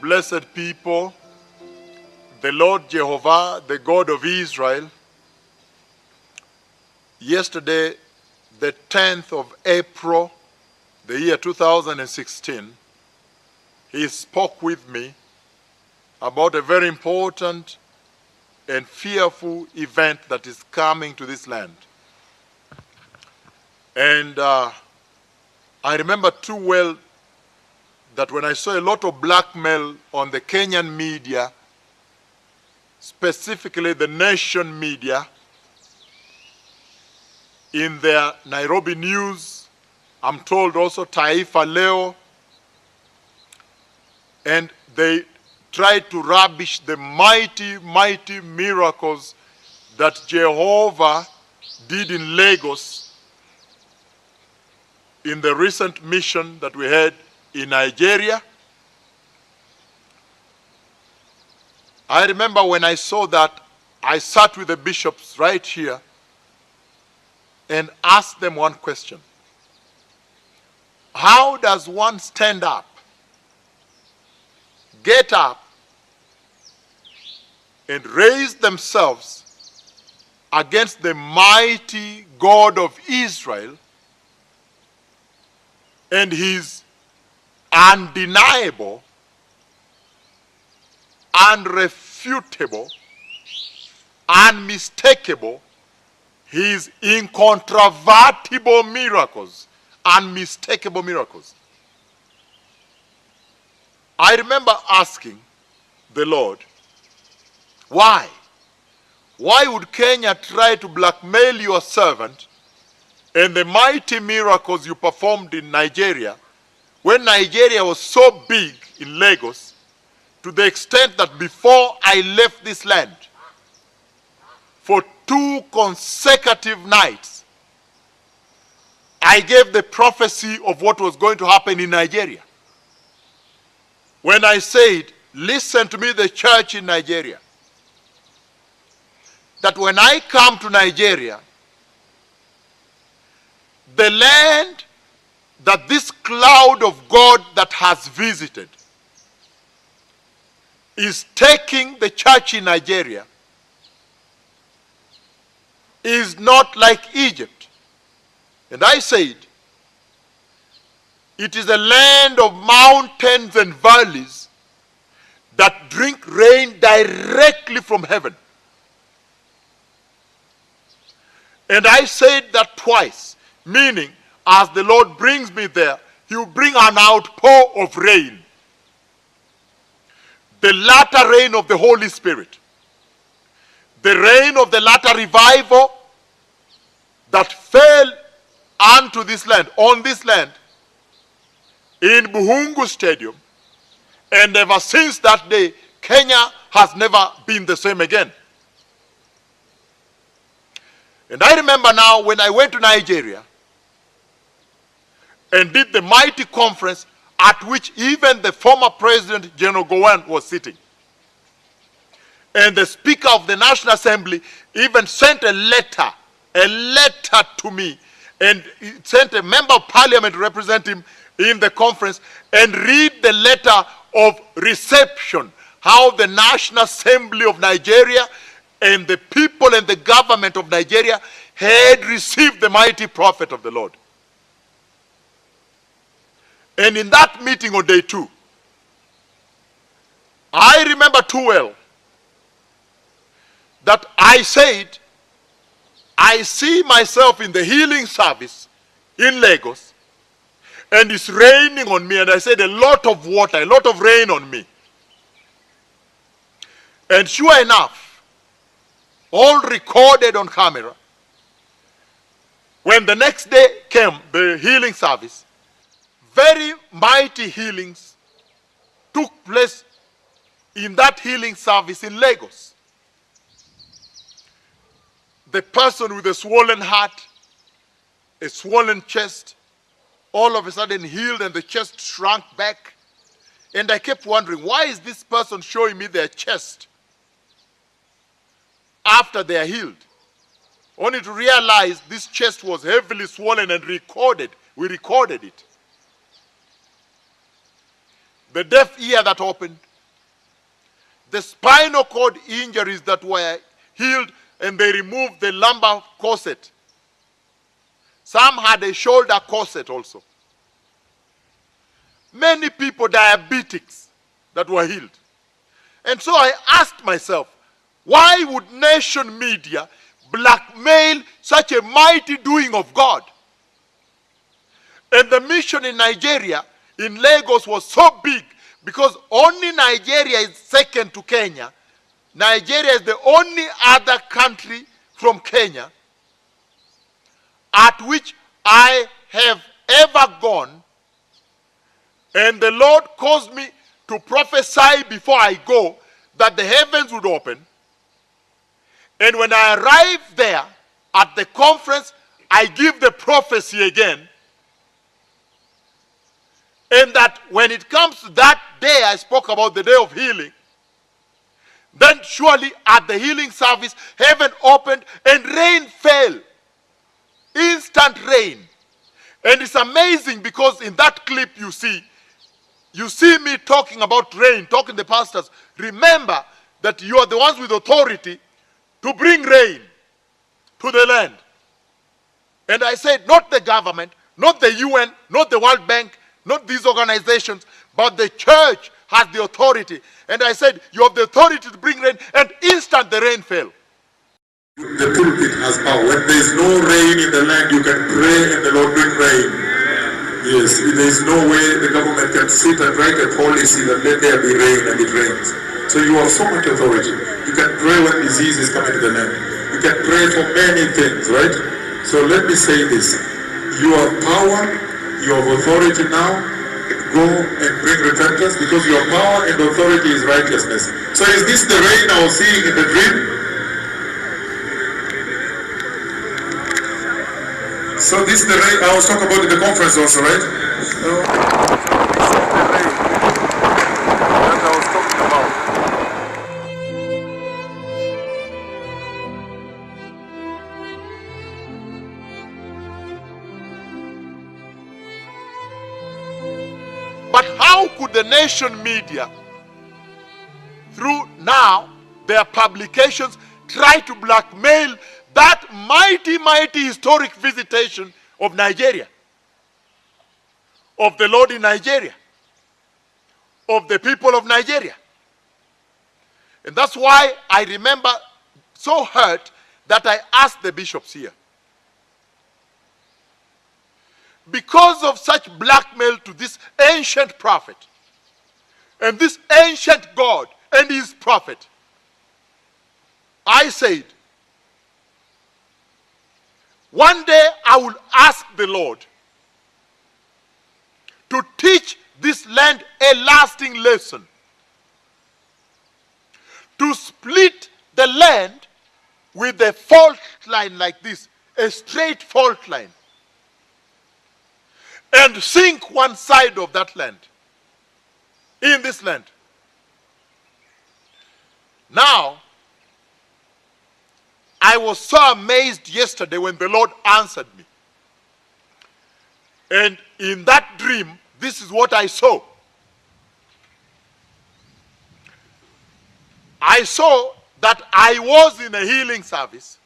blessed people, the Lord Jehovah, the God of Israel, yesterday, the 10th of April, the year 2016, He spoke with me about a very important and fearful event that is coming to this land. And I remember too well that when I saw a lot of blackmail on the Kenyan media, specifically the Nation media, in their Nairobi News, I'm told also Taifa Leo, and they tried to rubbish the mighty, mighty miracles that Jehovah did in Lagos in the recent mission that we had in Nigeria. I remember when I saw that, I sat with the bishops right here and asked them one question. How does one stand up, get up, and raise themselves against the mighty God of Israel and His undeniable, unrefutable, unmistakable, His incontrovertible miracles, unmistakable miracles? I remember asking the Lord, why? Why would Kenya try to blackmail your servant and the mighty miracles you performed in Nigeria, when Nigeria was so big in Lagos, to the extent that before I left this land, for 2 consecutive nights, I gave the prophecy of what was going to happen in Nigeria. When I said, listen to me, the church in Nigeria, that when I come to Nigeria, the land that this cloud of God that has visited is taking the church in Nigeria is not like Egypt. And I said, it is a land of mountains and valleys that drink rain directly from heaven. And I said that twice, meaning as the Lord brings me there, He will bring an outpour of rain. The latter rain of the Holy Spirit. The rain of the latter revival that fell onto this land, on this land, in Buhungu Stadium. And ever since that day, Kenya has never been the same again. And I remember now when I went to Nigeria and did the mighty conference at which even the former President General Gowon was sitting. And the Speaker of the National Assembly even sent a letter to me, and sent a member of parliament to represent him in the conference and read the letter of reception, how the National Assembly of Nigeria and the people and the government of Nigeria had received the mighty prophet of the Lord. And in that meeting on day 2, I remember too well that I said, I see myself in the healing service in Lagos, and it's raining on me, and I said a lot of water, a lot of rain on me. And sure enough, all recorded on camera, when the next day came, the healing service, very mighty healings took place in that healing service in Lagos. The person with a swollen heart, a swollen chest, all of a sudden healed and the chest shrunk back. And I kept wondering, why is this person showing me their chest after they are healed? Only to realize this chest was heavily swollen and recorded. We recorded it. The deaf ear that opened, the spinal cord injuries that were healed and they removed the lumbar corset. Some had a shoulder corset also. Many people, diabetics, that were healed. And so I asked myself, why would nation media blackmail such a mighty doing of God? And the mission in Nigeria, in Lagos, was so big because only Nigeria is second to Kenya. Nigeria is the only other country from Kenya at which I have ever gone, and the Lord caused me to prophesy before I go that the heavens would open. And when I arrive there at the conference, I give the prophecy again. And that when it comes to that day, I spoke about the day of healing. Then surely at the healing service, heaven opened and rain fell. Instant rain. And it's amazing because in that clip you see me talking about rain, talking to the pastors. Remember that you are the ones with authority to bring rain to the land. And I said, not the government, not the UN, not the World Bank, not these organizations, but the church has the authority. And I said, you have the authority to bring rain, and instant the rain fell. The pulpit has power. When there is no rain in the land, you can pray and the Lord bring rain. Yes, there is no way the government can sit and write a policy that let there be rain and it rains. So you have so much authority. You can pray when disease is coming to the land. You can pray for many things, right? So let me say this. You have power, you have authority now. Go and bring repentance because your power and authority is righteousness. So is this the rain I was seeing in the dream? So this is the rain I was talking about in the conference also, right? So this is the rain that I was talking about. But how could the nation media, through now their publications, try to blackmail that mighty historic visitation of Nigeria, of the Lord in Nigeria, of the people of Nigeria? And that's why I remember so hurt that I asked the bishops here. Because of such blackmail to this ancient prophet and this ancient God and his prophet, I said, one day I will ask the Lord to teach this land a lasting lesson, to split the land with a fault line like this, a straight fault line, and sink one side of that land in this land. Now, I was so amazed yesterday when the Lord answered me. And in that dream, this is what I saw. I saw that I was in a healing service,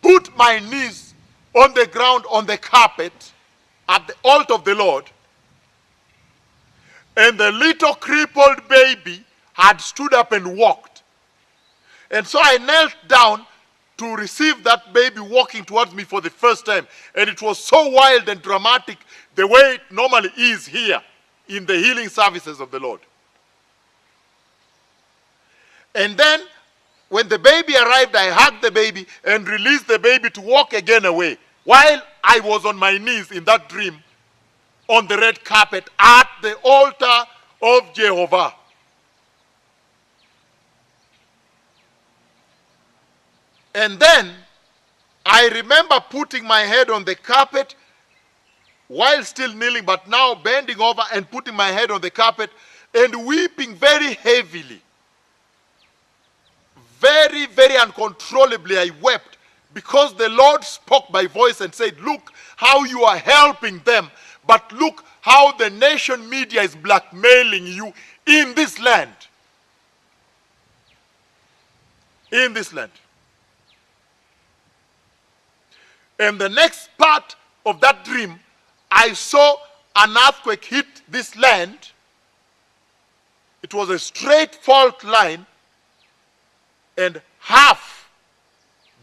put my knees on the ground, on the carpet, at the altar of the Lord, and the little crippled baby had stood up and walked. And so I knelt down to receive that baby walking towards me for the first time. And it was so wild and dramatic, the way it normally is here in the healing services of the Lord. And then, when the baby arrived, I hugged the baby and released the baby to walk again away, while I was on my knees in that dream on the red carpet at the altar of Jehovah. And then I remember putting my head on the carpet while still kneeling, but now bending over and putting my head on the carpet and weeping very heavily. Very, very uncontrollably I wept because the Lord spoke by voice and said, look how you are helping them, but look how the nation media is blackmailing you in this land. in this land. And the next part of that dream, I saw an earthquake hit this land. It was a straight fault line, and half,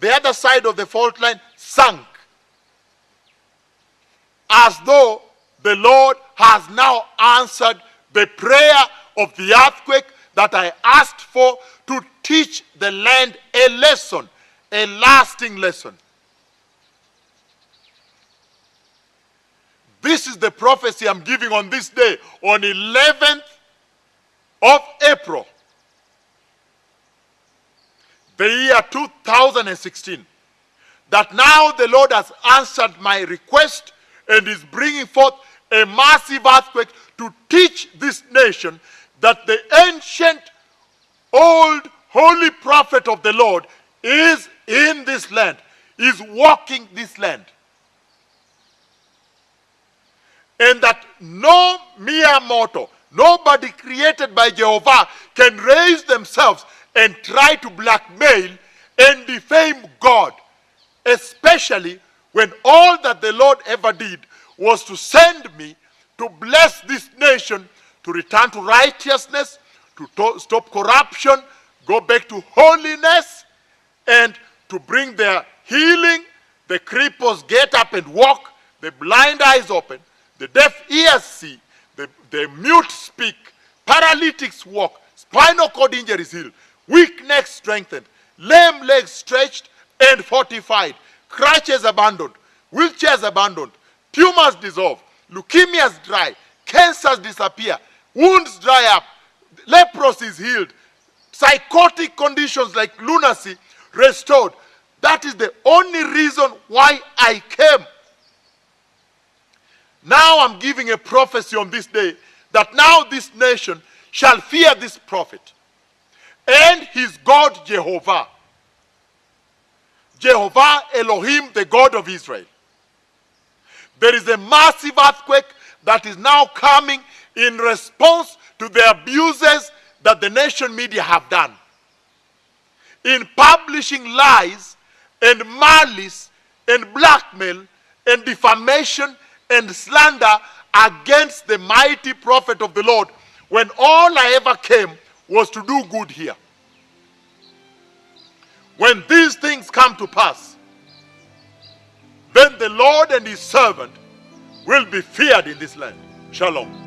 the other side of the fault line, sank. As though the Lord has now answered the prayer of the earthquake that I asked for, to teach the land a lesson, a lasting lesson. This is the prophecy I'm giving on this day, on 11th of April, the year 2016. That now the Lord has answered my request and is bringing forth a massive earthquake to teach this nation that the ancient, old, holy prophet of the Lord is in this land, is walking this land. And that no mere mortal, nobody created by Jehovah can raise themselves and try to blackmail and defame God, especially when all that the Lord ever did was to send me to bless this nation, to return to righteousness, to stop corruption, go back to holiness, and to bring their healing. The cripples get up and walk, the blind eyes open, the deaf ears see, the mute speak, paralytics walk, spinal cord injuries healed, weak necks strengthened, lame legs stretched and fortified, crutches abandoned, wheelchairs abandoned, tumors dissolve, leukemias dry, cancers disappear, wounds dry up, leprosy is healed, psychotic conditions like lunacy restored. That is the only reason why I came. Now I'm giving a prophecy on this day that now this nation shall fear this prophet and his God Jehovah. Jehovah Elohim, the God of Israel. There is a massive earthquake that is now coming in response to the abuses that the nation media have done in publishing lies and malice and blackmail and defamation and slander against the mighty prophet of the Lord, when all I ever came was to do good here. When these things come to pass, then the Lord and his servant will be feared in this land. Shalom.